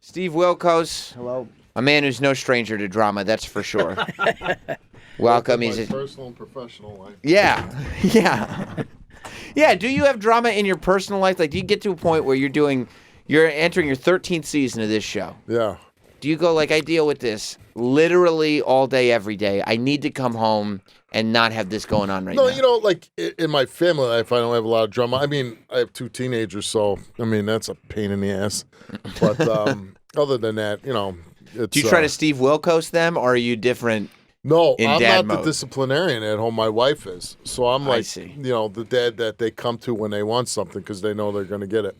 Steve Wilkos. Hello. A man who's no stranger to drama, that's for sure. Welcome. He's personal and professional life. Yeah. Yeah, do you have drama in your personal life? Like, do you get to a point where you're entering your 13th season of this show? Yeah. Do you go, like, I deal with this literally all day, every day. I need to come home and not have this going on right now. No, you know, like, in my family life, I don't have a lot of drama. I mean, I have 2 teenagers, so, I mean, that's a pain in the ass. But other than that, you know, it's... Do you try to Steve Wilkos them, or are you different? No, in I'm dad not mode? the disciplinarian at home. My wife is. So I'm like, see. you know, the dad that they come to when they want something because they know they're going to get it.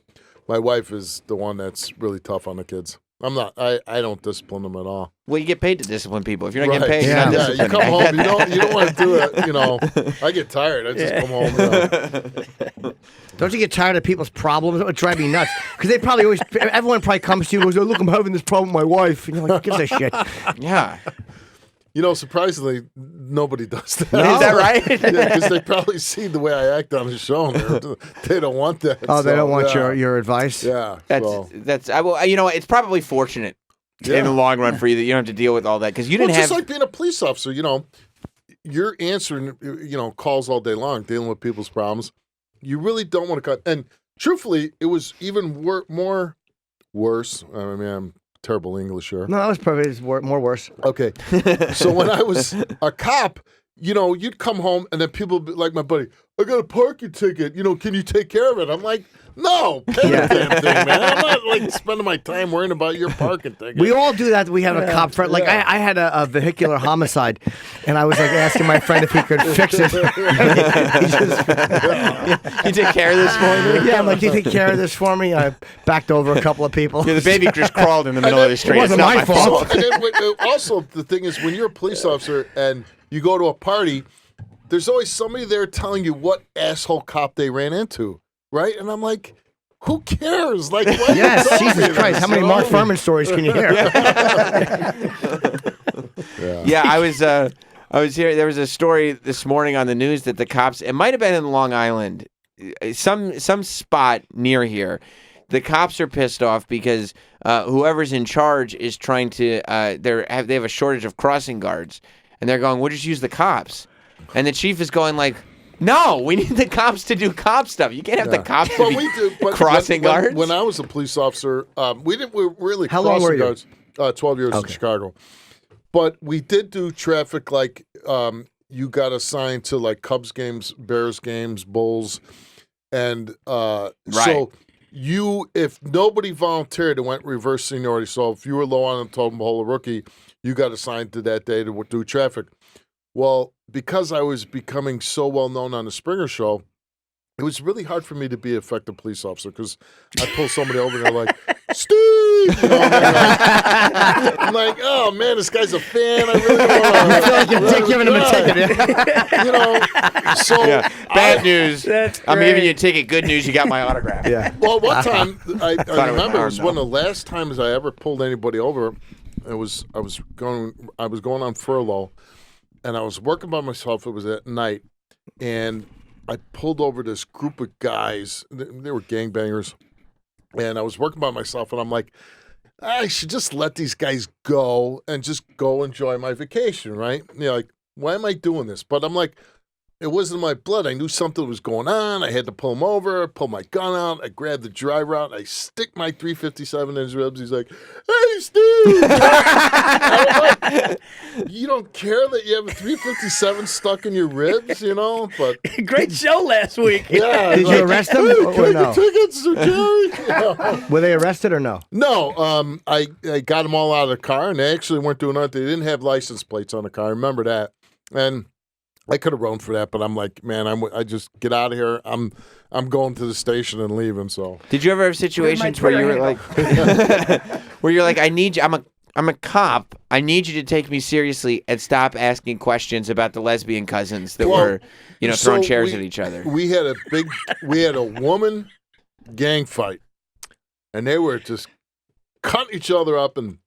My wife is the one that's really tough on the kids. I'm not. I don't discipline them at all. Well, you get paid to discipline people. If you're not Right. getting paid, Yeah, you're not you disciplining. come home. You don't want to do it. You know, I get tired. I just come home. You know. Don't you get tired of people's problems? That would drive me nuts. Because they probably always, everyone probably comes to you and goes, oh, look, I'm having this problem with my wife. And you're like, who gives a shit? Yeah. You know, surprisingly, nobody does that. Is that right? Yeah, because they probably see the way I act on the show, and they don't want that. Oh, they so, don't want yeah. your advice? Yeah. That's you know, it's probably fortunate in the long run for you that you don't have to deal with all that because you didn't it's have. just like being a police officer. You know, you're answering calls all day long, dealing with people's problems. You really don't want to cut. And truthfully, it was even worse. I mean, I'm terrible English here. No, that was probably more worse. Okay. So when I was a cop, you know, you'd come home and then people would be like my buddy, I got a parking ticket. You know, can you take care of it? I'm like, no, pay the damn thing, man. I'm not like spending my time worrying about your parking ticket. We all do that. We have a cop friend. Like I had a vehicular homicide, and I was like asking my friend if he could fix it. You take care of this for me? Yeah, I'm like, do you take care of this for me? I backed over a couple of people. Yeah, the baby just crawled in the middle of the street. It wasn't It's not my fault. So, and then, also, the thing is, when you're a police officer and you go to a party, there's always somebody there telling you what asshole cop they ran into, right? And I'm like, who cares? Like, why Yes, you tell me Jesus this, Christ. How many you Mark know? Furman stories can you hear? Yeah, I was here. There was a story this morning on the news that the cops. It might have been in Long Island, some spot near here. The cops are pissed off because whoever's in charge is trying to. They have a shortage of crossing guards, and they're going, "We'll just use the cops." And the chief is going like, "No, we need the cops to do cop stuff. You can't have the cops to be crossing guards." When I was a police officer, we were really How long crossing were you? guards. 12 years in Chicago. But we did do traffic like you got assigned to like Cubs games, Bears games, Bulls. And so if nobody volunteered, it went reverse seniority. So if you were low on the totem pole, a rookie, you got assigned to that day to do traffic. Well, because I was becoming so well known on the Springer Show, it was really hard for me to be an effective police officer because I pull somebody over and they're like, Steve! You know, I'm like, oh man, this guy's a fan. I really want to. I feel like you're giving him a ticket. You know, so bad news. I'm giving you a ticket. Good news, you got my autograph. Yeah. Well, one time I remember it was arm, one of the last times I ever pulled anybody over. I was going on furlough, and I was working by myself. It was at night, and I pulled over this group of guys. They were gangbangers, and I was working by myself. And I'm like, I should just let these guys go and just go enjoy my vacation, right? You know, like, why am I doing this? But I'm like, it wasn't in my blood. I knew something was going on. I had to pull him over, pull my gun out. I grabbed the driver out. I stick my .357 in his ribs. He's like, hey, Steve. I'm like, you don't care that you have a .357 stuck in your ribs, you know? But Great show last week. yeah. Did you arrest them Hey, or can I no? get tickets, Sir Jerry? You know? Were they arrested or no? No, I got them all out of the car, and they actually weren't doing nothing. They didn't have license plates on the car. I remember that. And I could have run for that, but I'm like, man, I just get out of here. I'm going to the station and leaving. So, Did you ever have situations where you were like, where you're like, I need you. I'm a cop. I need you to take me seriously and stop asking questions about the lesbian cousins that were, throwing chairs at each other. We had a woman gang fight, and they were just cutting each other up, and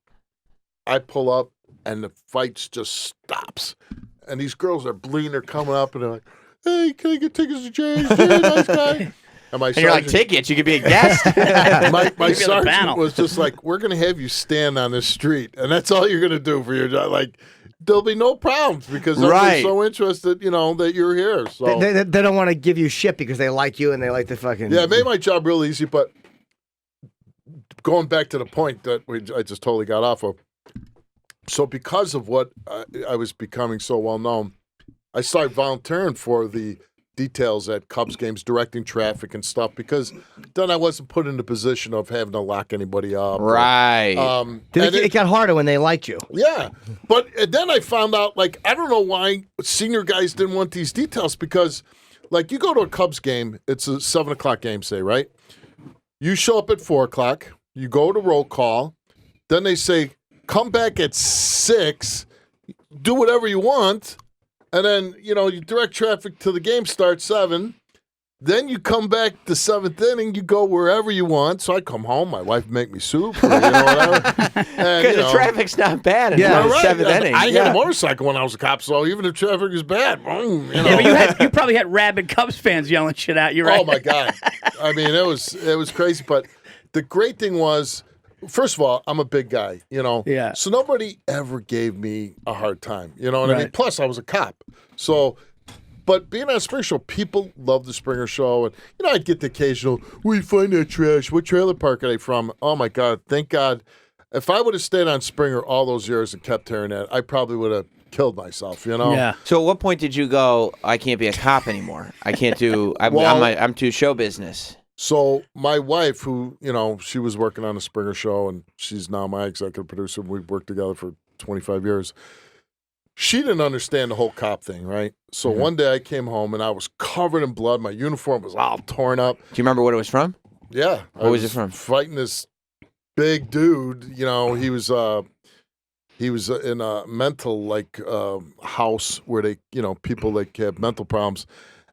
I pull up, and the fight just stops. And these girls are bleeding, they're coming up, and they're like, hey, can I get tickets to Jerry? Jerry, nice guy. And my And you're like, sergeant- tickets, you could be a guest. my on the sergeant panel. was just like, we're going to have you stand on this street, and that's all you're going to do for your job. Like, there'll be no problems because Right. everybody's so interested, that you're here. So They don't want to give you shit because they like you and they like the fucking. yeah, it made my job real easy. But going back to the point that I just totally got off of. So because of what I was becoming so well known, I started volunteering for the details at Cubs games, directing traffic and stuff, because then I wasn't put in the position of having to lock anybody up. Right. It got harder when they liked you. Yeah, but then I found out, like, I don't know why senior guys didn't want these details, because, like, you go to a Cubs game, it's a 7:00 game, say, right? You show up at 4:00, you go to roll call, then they say, come back at 6, do whatever you want, and then, you direct traffic to the game starts 7. Then you come back the 7th inning, you go wherever you want. So I come home, my wife make me soup, or, whatever. Because the traffic's not bad in the Right. 7th inning. I had a motorcycle when I was a cop, so even if traffic is bad, boom, Yeah, but you probably had rabid Cubs fans yelling shit at you, right? Oh my God! I mean, it was crazy. But the great thing was, first of all, I'm a big guy, Yeah. So nobody ever gave me a hard time, you know what I mean? Right. Plus, I was a cop, so. But being on a Springer Show, people love the Springer Show, and I'd get the occasional, "Where you find that trash? What trailer park are they from?" Oh my God! Thank God. If I would have stayed on Springer all those years and kept hearing that, I probably would have killed myself. Yeah. So at what point did you go, I can't be a cop anymore? I can't do, I'm too show business. So my wife, who, she was working on the Springer Show, and she's now my executive producer. We've worked together for 25 years. She didn't understand the whole cop thing, right? So one day I came home, and I was covered in blood. My uniform was all torn up. Do you remember what it was from? Yeah. What was it from? Fighting this big dude. He was in a mental, house where they, people that have mental problems.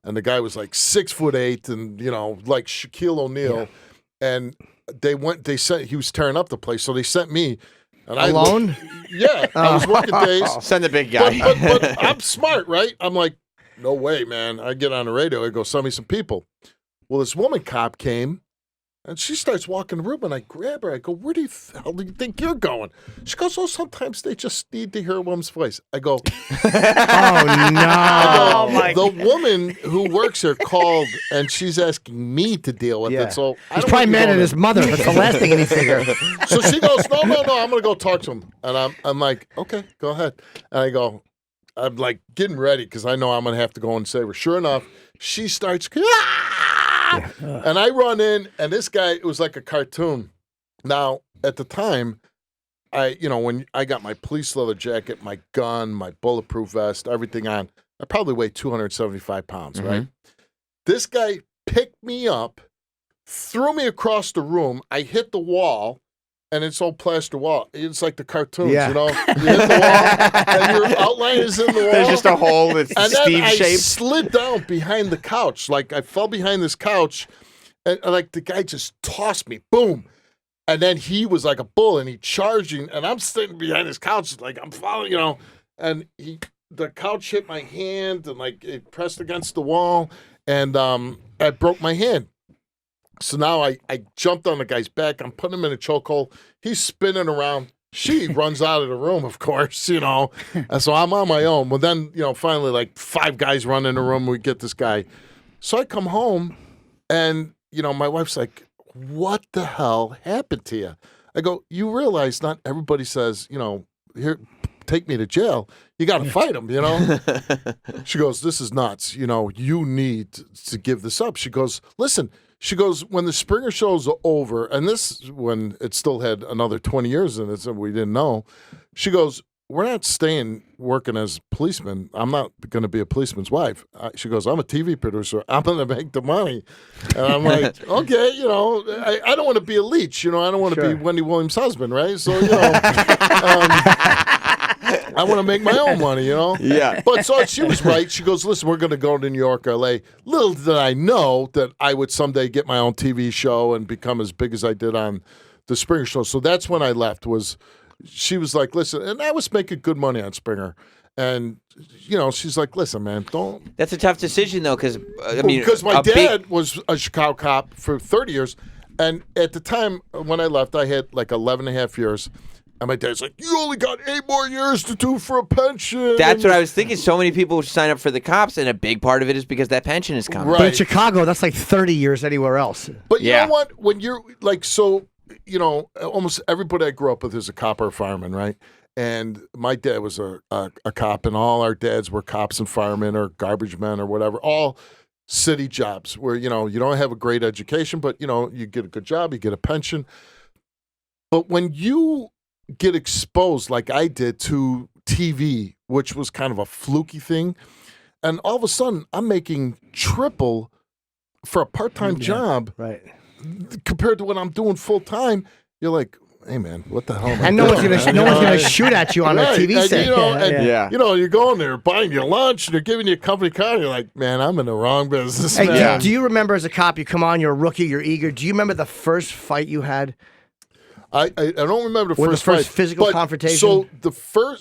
And the guy was like 6'8" and, like Shaquille O'Neal. Yeah. And he was tearing up the place. So they sent me. And Alone? I was working days. Send the big guy. But I'm smart, right? I'm like, no way, man. I get on the radio. I go, send me some people. Well, this woman cop came. And she starts walking the room, and I grab her. I go, where the hell do you think you're going? She goes, oh, sometimes they just need to hear a woman's voice. I go, Oh, no. Oh, my the woman who works here called, and she's asking me to deal with it. So I He's don't probably want you mad at going his mother. That's the last thing he needs to hear. So she goes, no, I'm going to go talk to him. And I'm like, okay, go ahead. And I'm like getting ready because I know I'm going to have to go and save her. Sure enough, she starts, and I run in, and this guy, it was like a cartoon. Now, at the time, when I got my police leather jacket, my gun, my bulletproof vest, everything on, I probably weighed 275 pounds, right? This guy picked me up, threw me across the room. I hit the wall, and it's all plaster wall. It's like the cartoons, Yeah. You hit the wall, and your outline is in the wall. There's just a hole that's And then Steve I shaped. slid down behind the couch. Like, I fell behind this couch, and like the guy just tossed me, boom. And then he was like a bull, and he charging, and I'm sitting behind his couch, like I'm following, and the couch hit my hand, and like it pressed against the wall, and I broke my hand. So now I jumped on the guy's back. I'm putting him in a chokehold. He's spinning around. She runs out of the room, of course, And so I'm on my own. Well, then, finally, like 5 guys run in the room. We get this guy. So I come home, and, my wife's like, what the hell happened to you? I go, you realize not everybody says, here, take me to jail. You got to fight them, She goes, this is nuts. You need to give this up. She goes, listen. She goes, when the Springer Show's over, and this when it still had another 20 years in it, and we didn't know. She goes, we're not staying working as policemen. I'm not going to be a policeman's wife. She goes, I'm a TV producer. I'm going to make the money. And I'm like, okay, I don't want to be a leech. I don't want to be Wendy Williams' husband, right? So, I want to make my own money, Yeah. But so she was right. She goes, listen, we're going to go to New York, L.A. Little did I know that I would someday get my own TV show and become as big as I did on the Springer Show. So that's when I left. She was like, listen, and I was making good money on Springer. And you know, she's like, "Listen, man, don't." That's a tough decision though, because I mean, because my a big- dad was a Chicago cop for 30 years, and at the time when I left, I had like 11 and a half years. And my dad's like, "You only got 8 more years to do for a pension." That's what I was thinking. So many people sign up for the cops, and a big part of it is because that pension is coming. Right. But in Chicago, that's like 30 years anywhere else. But you Yeah. know what? When you're like, so, you know, almost everybody I grew up with is a cop or a fireman, right? And my dad was a cop, and all our dads were cops and firemen or garbage men or whatever, all city jobs where, you know, you don't have a great education, but, you know, you get a good job, you get a pension. But when you get exposed like I did to TV, which was kind of a fluky thing, and all of a sudden I'm making triple for a part-time job Right. compared to what I'm doing full-time. You're like, hey man, what the hell am I And no doing, one's gonna man? no You one's know, gonna shoot at you on a right, TV and, set. you know, and, Yeah. you know, you're going there buying your lunch and they're giving you a company car. And you're like, man, I'm in the wrong business. Hey, man. do you remember as a cop, you come on, you're a rookie, you're eager. Do you remember the first fight you had? I don't remember the Or the first first fight, physical but confrontation?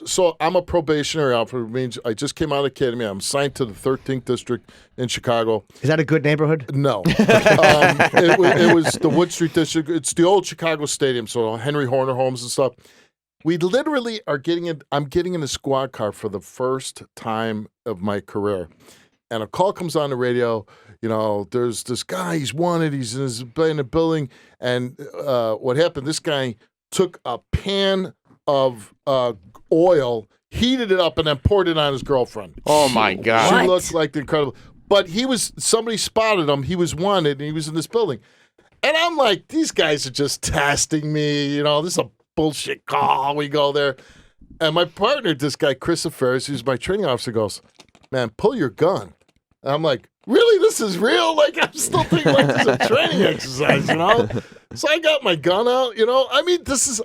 So I'm a probationary officer, which means I just came out of the academy. I'm assigned to the 13th district in Chicago. Is that a good neighborhood? No, it was the Wood Street district. It's the old Chicago Stadium, so Henry Horner homes and stuff. We literally are getting in. I'm getting in a squad car for the first time of my career, and a call comes on the radio. You know, there's this guy. He's wanted. He's in a building, and what happened? This guy took a pan of oil, heated it up, and then poured it on his girlfriend. Oh my God! She looked like incredible. But somebody spotted him. He was wanted, and he was in this building. And I'm like, these guys are just testing me. You know, this is a bullshit call. We go there. And my partner, this guy, Chris Affairs, who's my training officer, goes, man, pull your gun. And I'm like, really? This is real? Like, I'm still thinking like this is a training exercise, you know? So I got my gun out, you know? I mean,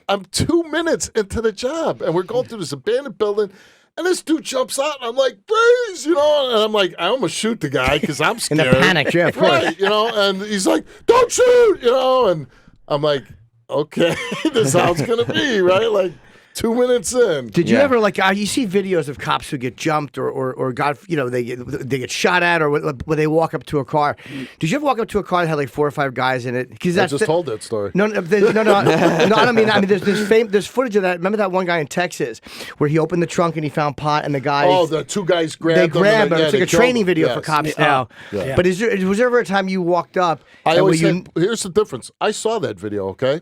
I'm 2 minutes into the job, and we're going through this abandoned building, and this dude jumps out, and I'm like, freeze, you know? And I'm like, I almost shoot the guy because I'm In scared. the panic, yeah, of course. Right, you know? And he's like, don't shoot, you know? And I'm like, okay, this is how it's going to be, right? Like, 2 minutes in. Did you Yeah. ever you see videos of cops who get jumped or got they get shot at or when they walk up to a car? Did you ever walk up to a car that had like 4 or 5 guys in it? Because I just told that story. No, I don't mean. There's footage of that. Remember that one guy in Texas where he opened the trunk and he found pot and the guys. Oh, the 2 guys grabbed They him. grabbed him. Yeah, It's like they a training killed him. video for Yes. cops now. Yeah. But was there ever a time you walked up? I and always were say, here's the difference. I saw that video, okay?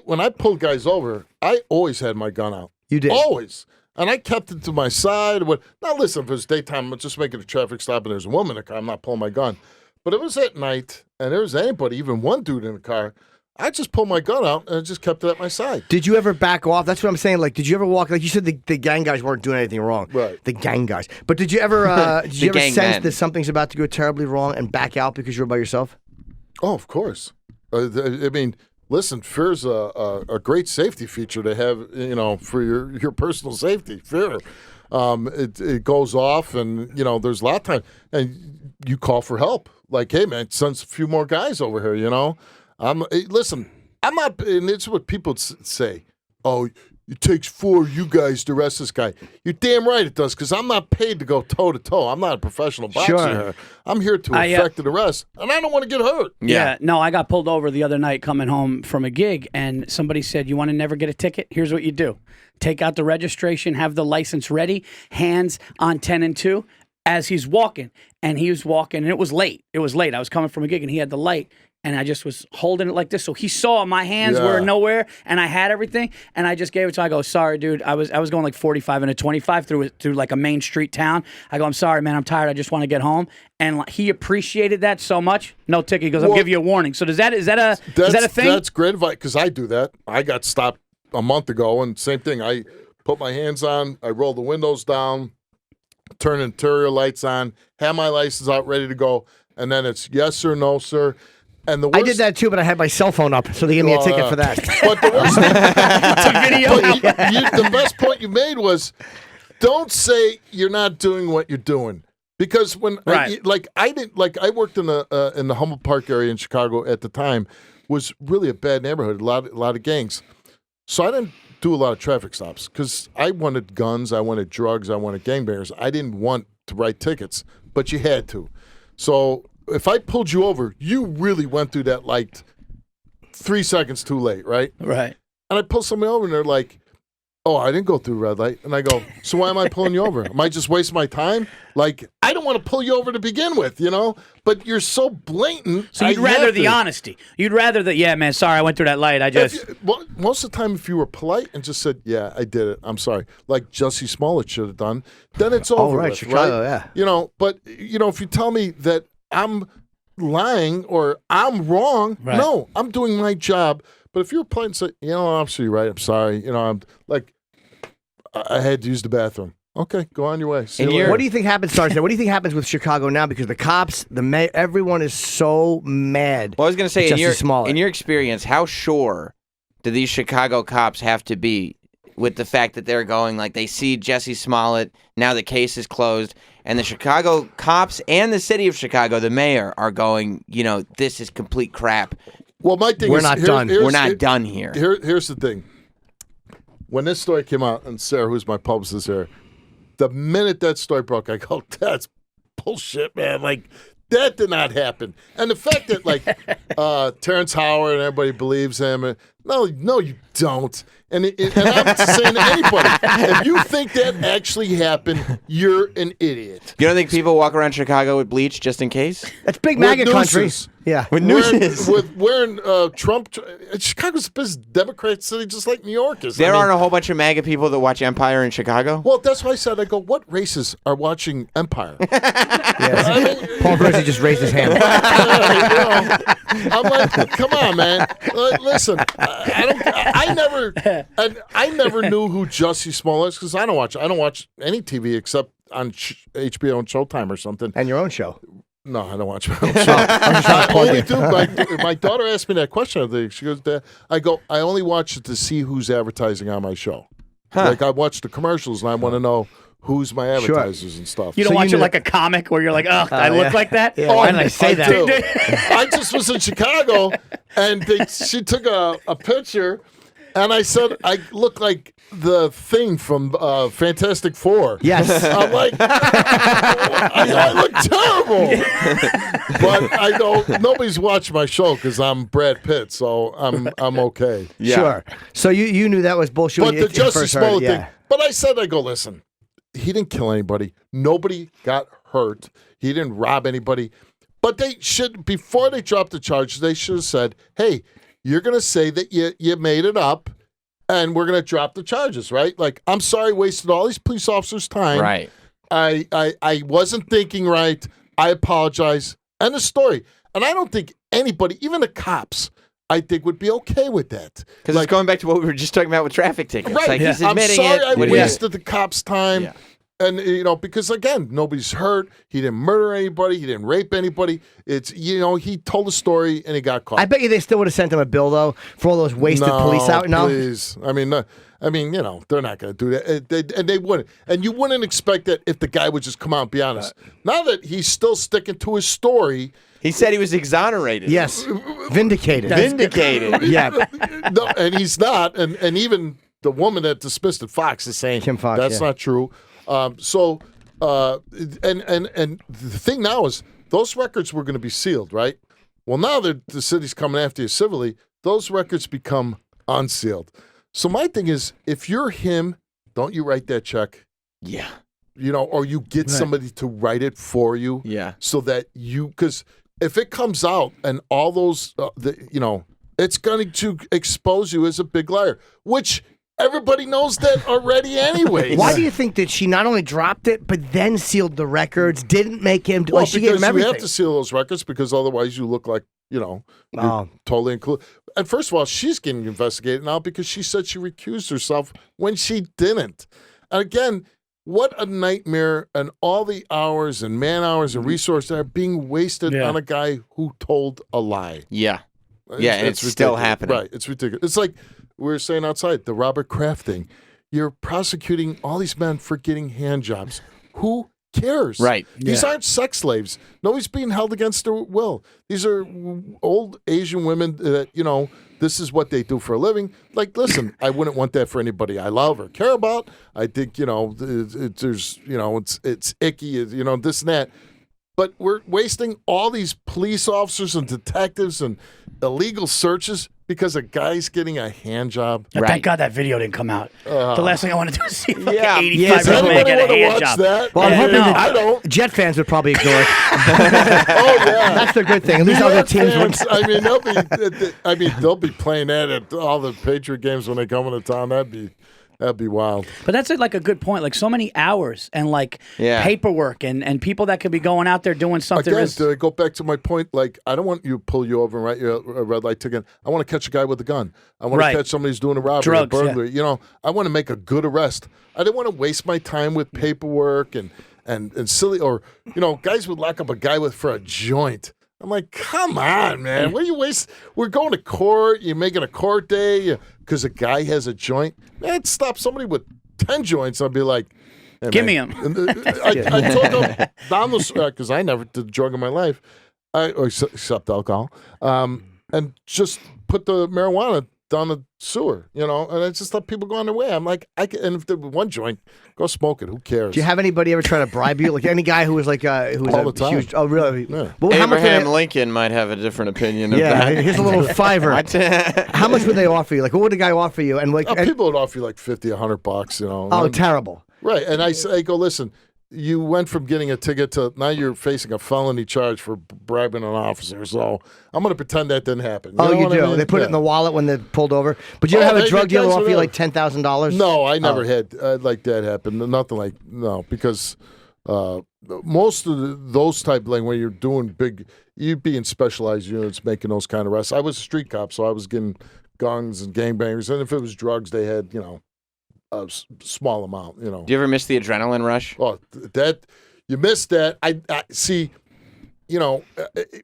When I pulled guys over, I always had my gun out. You did. Always. And I kept it to my side. Now, listen, if it was daytime, I'm just making a traffic stop and there's a woman in the car, I'm not pulling my gun. But if it was at night and there was anybody, even one dude in the car, I just pulled my gun out and I just kept it at my side. Did you ever back off? That's what I'm saying. Like, did you ever walk? Like you said, the gang guys weren't doing anything wrong. Right. The gang guys. But did you ever gang sense men. that something's about to go terribly wrong and back out because you're by yourself? Oh, of course. I mean, listen, fear's a great safety feature to have, you know, for your personal safety. Fear, it goes off, and you know, there's a lot of time, and you call for help. Like, hey man, send a few more guys over here. You know, listen, I'm not, and it's what people say. Oh, it takes 4 of you guys to arrest this guy. You're damn right it does, because I'm not paid to go toe to toe. I'm not a professional boxer Sure. here. I'm here to effect an arrest, and I don't want to get hurt. Yeah. No, I got pulled over the other night coming home from a gig, and somebody said, you want to never get a ticket? Here's what you do. Take out the registration, have the license ready, hands on 10 and 2 as he's walking. And he was walking, and it was late. I was coming from a gig, and he had the light, and I just was holding it like this. So he saw my hands were nowhere, and I had everything, and I just gave it to him. I go, sorry, dude. I was going like 45 and a 25 through like a main street town. I go, I'm sorry, man. I'm tired. I just want to get home. And like, he appreciated that so much. No ticket. He goes, I'll give you a warning. So is that a thing? That's great advice, because I do that. I got stopped a month ago, and same thing. I put my hands on, I roll the windows down, turn interior lights on, have my license out ready to go, and then it's yes sir, no sir. And the worst, I did that too, but I had my cell phone up, so they gave me a ticket for that. But the worst It's a video. the best point you made was, don't say you're not doing what you're doing. Because when Right. I worked in the Humboldt Park area in Chicago at the time, was really a bad neighborhood, a lot of gangs. So I didn't do a lot of traffic stops because I wanted guns, I wanted drugs, I wanted gangbangers. I didn't want to write tickets, but you had to. So if I pulled you over, you really went through that light 3 seconds too late, right? Right. And I pull somebody over, and they're like, "Oh, I didn't go through red light." And I go, "So why am I pulling you over? Am I just wasting my time? Like, I don't want to pull you over to begin with, you know? But you're so blatant." So you'd rather the honesty. You'd rather the, yeah, man, sorry, I went through that light. I just. Well, most of the time, if you were polite and just said, "Yeah, I did it. I'm sorry," like Jussie Smollett should have done, then it's over. right, with, Chicago, right? yeah. You know, but if you tell me that I'm lying or I'm wrong, Right. no, I'm doing my job. But if you're polite and say, I'm absolutely right. I'm sorry. I'm like, I had to use the bathroom. Okay, go on your way. See you later. What do you think happens, Sergeant? What do you think happens with Chicago now? Because the cops, the mayor, everyone is so mad. Well, I was going to say, Jussie Smollett. in your experience, how sure do these Chicago cops have to be with the fact that they're going, like, they see Jussie Smollett, now the case is closed, and the Chicago cops and the city of Chicago, the mayor, are going, this is complete crap. Well, my thing We're is, not done. We're not done here. Here's the thing. When this story came out, and Sarah, who's my publicist here, the minute that story broke, I go, "That's bullshit, man. Like, that did not happen." And the fact that, like, Terrence Howard and everybody believes him, no, you don't. And I'm saying to anybody, if you think that actually happened, you're an idiot. You don't think people walk around Chicago with bleach just in case? That's big With MAGA country. nooses. Yeah. With nooses. Wearing Trump. Chicago's a business Democrat city, just like New York is. There aren't a whole bunch of MAGA people that watch Empire in Chicago? Well, that's why I said, I go, what races are watching Empire? Paul Virzi just raised his hand. I'm like, come on, man. Listen, I never knew who Jussie Smollett is because I don't watch any TV except on HBO and Showtime or something. And your own show. No, I don't watch my own show. I only do. My daughter asked me that question. She goes, "Dad," I go, "I only watch it to see who's advertising on my show. Like, I watch the commercials and I want to know who's my advertisers and stuff." You don't watch it like a comic where you're like, oh, I look like that? Yeah, why did I say that? do. I just was in Chicago and she took a picture and I said I look like the Thing from Fantastic Four. Yes. I'm like, I look terrible. But I know nobody's watching my show because I'm Brad Pitt, so I'm okay. Yeah. Sure. So you knew that was bullshit. But when you the Jussie first heard it, Smollett yeah. thing. But I go, listen, he didn't kill anybody. Nobody got hurt. He didn't rob anybody. But they should, before they dropped the charges, they should have said, "Hey, you're going to say that you made it up, and we're going to drop the charges," right? Like, I'm sorry, wasted all these police officers' time. Right. I wasn't thinking right. I apologize. End of story. And I don't think anybody, even the cops, I think would be okay with that. Because it's going back to what we were just talking about with traffic tickets. Right. Like, he's I'm admitting sorry it. I What wasted the cops' time. Yeah. And, because, again, nobody's hurt. He didn't murder anybody. He didn't rape anybody. It's, he told a story and he got caught. I bet you they still would have sent him a bill, though, for all those wasted police out. No, please. I mean, they're not going to do that. And they wouldn't. And you wouldn't expect that if the guy would just come out and be honest. Now that he's still sticking to his story. He said he was exonerated. Yes. Vindicated. Vindicated. Yeah. No, and he's not. And even the woman that dismissed it, Fox, is saying Kim Fox, that's not true. And the thing now is those records were going to be sealed, right? Well, now that the city's coming after you civilly, those records become unsealed. So my thing is, if you're him, don't you write that check? Yeah. Or you get somebody to write it for you. Yeah. So that because if it comes out and all those, it's going to expose you as a big liar, which everybody knows that already anyway. Why do you think that she not only dropped it, but then sealed the records, didn't make him, Well, she gave him because you everything? have to seal those records because otherwise you look like, you're totally included. And first of all, she's getting investigated now because she said she recused herself when she didn't. And again, what a nightmare, and all the hours and man hours and resources that are being wasted on a guy who told a lie. Yeah. Yeah, and it's still ridiculous. happening. Right, it's ridiculous. It's like we were saying outside, the Robert Kraft thing. You're prosecuting all these men for getting hand jobs. Who cares? Right. These aren't sex slaves. Nobody's being held against their will. These are old Asian women that, this is what they do for a living. Like, listen, I wouldn't want that for anybody I love or care about. I think, there's, it's icky, this and that. But we're wasting all these police officers and detectives and illegal searches because a guy's getting a hand job. Thank God that video didn't come out. The last thing I want to do is see like Yeah. an 85-year-old man get a hand job. That? Well, I'm hoping I don't. Jet fans would probably ignore it. Oh yeah, That's the good thing. At least other teams would. They'll be playing that at all the Patriot games when they come into town. That'd be wild. But that's like a good point. Like so many hours and like paperwork and people that could be going out there doing something. Again, to go back to my point, like I don't want you to pull you over and write you a red light ticket. I want to catch a guy with a gun. I want to catch somebody who's doing a robbery, drugs, a burglary. I want to make a good arrest. I didn't want to waste my time with paperwork and silly guys would lock up a guy for a joint. I'm like, come on, man. What are you waste? We're going to court. You're making a court day because a guy has a joint. Man, stop somebody with 10 joints. I'd be like, hey, give me him. I told them down the because I never did a drug in my life, except alcohol, and just put the marijuana down the sewer, and I just let people go on their way. I'm like, and if there was one joint, go smoke it. Who cares? Do you have anybody ever try to bribe you? Like any guy who was like all the time. huge? Oh, really? Yeah. Well, Abraham Lincoln might have a different opinion of that. Here's a little $5. How much would they offer you? Like, what would a guy offer you? And people would offer you like $50, $100, Oh, terrible. Right, and I go, listen. You went from getting a ticket to now you're facing a felony charge for bribing an officer. So I'm going to pretend that didn't happen. You do. I mean? They put it in the wallet when they pulled over. But you ever have a drug dealer offer you like $10,000? No, I never had like that happen. Nothing because most of those type of when you're doing big, you'd be in specialized units making those kind of arrests. I was a street cop, so I was getting guns and gangbangers, and if it was drugs, they had a small amount, Do you ever miss the adrenaline rush? Oh, that you missed that. I see.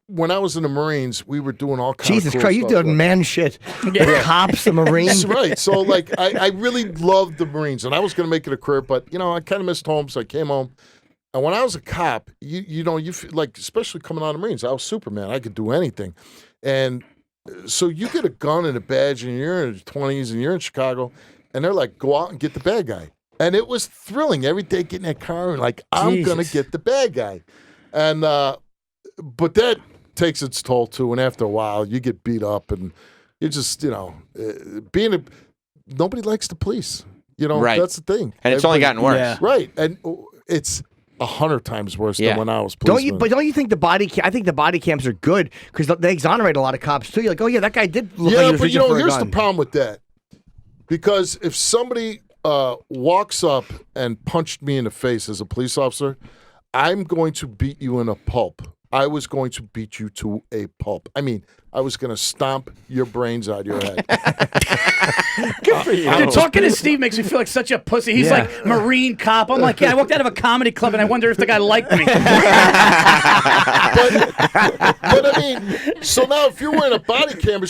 When I was in the Marines, we were doing all kinds Jesus of cool Christ, you stuff. doing man shit. The cops, the Marines. Right. So, I really loved the Marines, and I was going to make it a career, but, I kind of missed home, so I came home. And when I was a cop, you feel like, especially coming out of the Marines, I was Superman. I could do anything. And so you get a gun and a badge, and you're in your 20s, and you're in Chicago, and they're like, go out and get the bad guy. And it was thrilling every day getting in that car and I'm going to get the bad guy. And, but that takes its toll too. And after a while, you get beat up and you just, nobody likes the police. Right. That's the thing. And it's only gotten worse. Yeah. Right. And it's 100 times worse than when I was policeman. Don't you think I think the body cams are good because they exonerate a lot of cops too. You're like, oh yeah, that guy did look like he was reaching for a here's gun. the problem with that. Because if somebody walks up and punched me in the face as a police officer, I'm going to beat you in a pulp. I was going to beat you to a pulp. I mean, I was going to stomp your brains out of your head. Good for you. Dude, talking to Steve makes me feel like such a pussy. He's like Marine cop. I'm like, I walked out of a comedy club and I wonder if the guy liked me. but I mean, so now if you're wearing a body camera,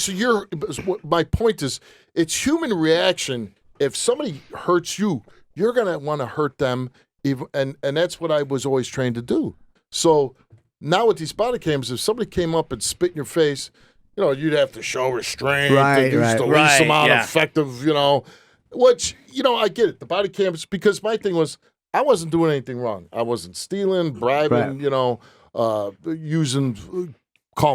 my point is, it's human reaction. If somebody hurts you, you're going to want to hurt them. And that's what I was always trained to do. So now with these body cams, if somebody came up and spit in your face, you'd have to show restraint. Right, It's the least amount effective, which, I get it. The body cams, because my thing was, I wasn't doing anything wrong. I wasn't stealing, bribing, calling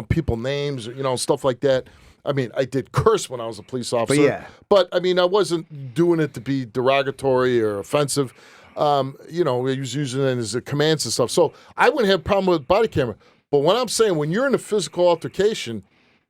people names, stuff like that. I mean, I did curse when I was a police officer. But I mean, I wasn't doing it to be derogatory or offensive. He was using it as a commands and stuff. So I wouldn't have a problem with body camera. But when I'm saying, when you're in a physical altercation,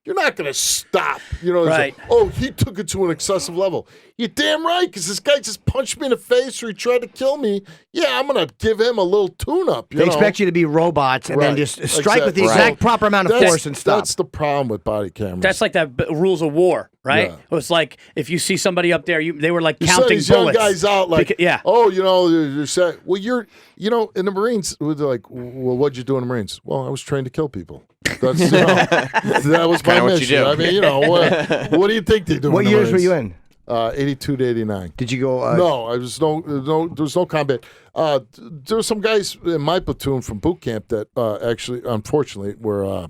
you're not going to stop. Right. Like, he took it to an excessive level. You're damn right, because this guy just punched me in the face or he tried to kill me. Yeah, I'm going to give him a little tune-up. They expect you to be robots and then just strike with the exact proper amount of force and stop. That's the problem with body cameras. That's like the rules of war, right? Yeah. It was like if you see somebody up there, they were like you counting these bullets. Young guys out like, you're sad. Well, in the Marines, they're like, well, what'd you do in the Marines? Well, I was trained to kill people. That's that was my mission. I mean, what do you think they do? What years were you in? 82 to 89. Did you go? No, there was no combat. There were some guys in my platoon from boot camp that actually, unfortunately, were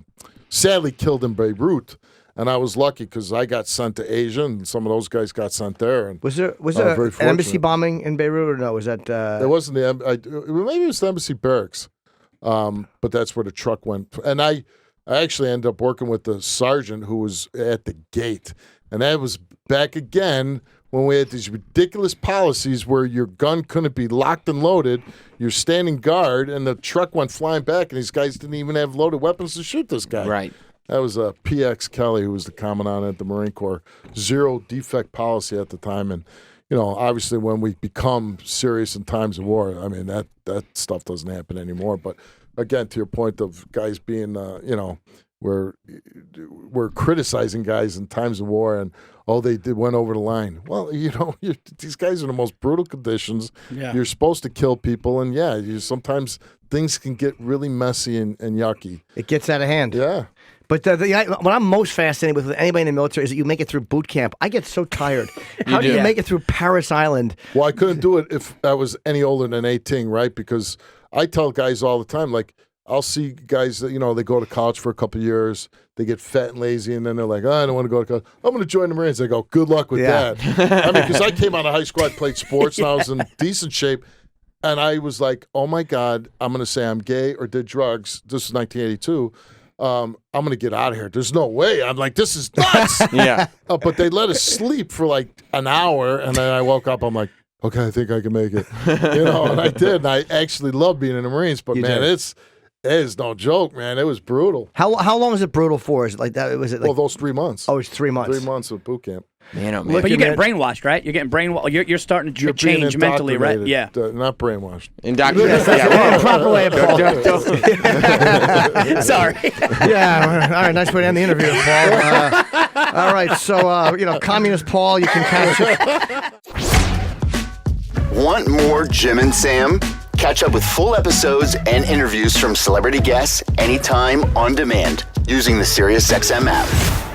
sadly killed in Beirut. And I was lucky because I got sent to Asia, and some of those guys got sent there. And Was there very an embassy fortunate. bombing in Beirut, or no? Was that It wasn't maybe it was the embassy barracks, but that's where the truck went. And I actually ended up working with the sergeant who was at the gate, and that was back again when we had these ridiculous policies where your gun couldn't be locked and loaded. You're standing guard, and the truck went flying back, and these guys didn't even have loaded weapons to shoot this guy. Right. That was P.X. Kelly, who was the commandant at the Marine Corps. Zero defect policy at the time. And, obviously when we become serious in times of war, I mean, that stuff doesn't happen anymore. But, again, to your point of guys being, we're criticizing guys in times of war and, they went over the line. Well, these guys are in the most brutal conditions. Yeah. You're supposed to kill people. And, sometimes things can get really messy and yucky. it gets out of hand? Yeah. But what I'm most fascinated with anybody in the military is that you make it through boot camp. I get so tired. How do you do. make it through Paris Island? Well, I couldn't do it if I was any older than 18, right? Because I tell guys all the time, like, I'll see guys that, they go to college for a couple of years, they get fat and lazy, and then they're like, I don't want to go to college. I'm going to join the Marines. I go, good luck with that. I mean, because I came out of high school, I played sports, and I was in decent shape. And I was like, oh, my God, I'm going to say I'm gay or did drugs. This is 1982. I'm going to get out of here. There's no way. I'm like, this is nuts. Yeah. But they let us sleep for like an hour, and then I woke up. I'm like, okay, I think I can make it. And I did. And I actually love being in the Marines. But, man, it is no joke, man. It was brutal. How long was it brutal for? Is it like that? Was it like? Well, those 3 months. Oh, it's 3 months. 3 months of boot camp. Man, oh, man. Look, But you're man. getting brainwashed, right? You're getting brainwashed. You're starting to You're being change mentally, right? indoctrinated, Yeah. Not brainwashed. Indoctrinated. Yeah, proper way of Paul. Sorry. Yeah. All right. Nice way to end the interview, Paul. All right. So, Communist Paul, you can catch it. Want more Jim and Sam? Catch up with full episodes and interviews from celebrity guests anytime on demand using the SiriusXM app.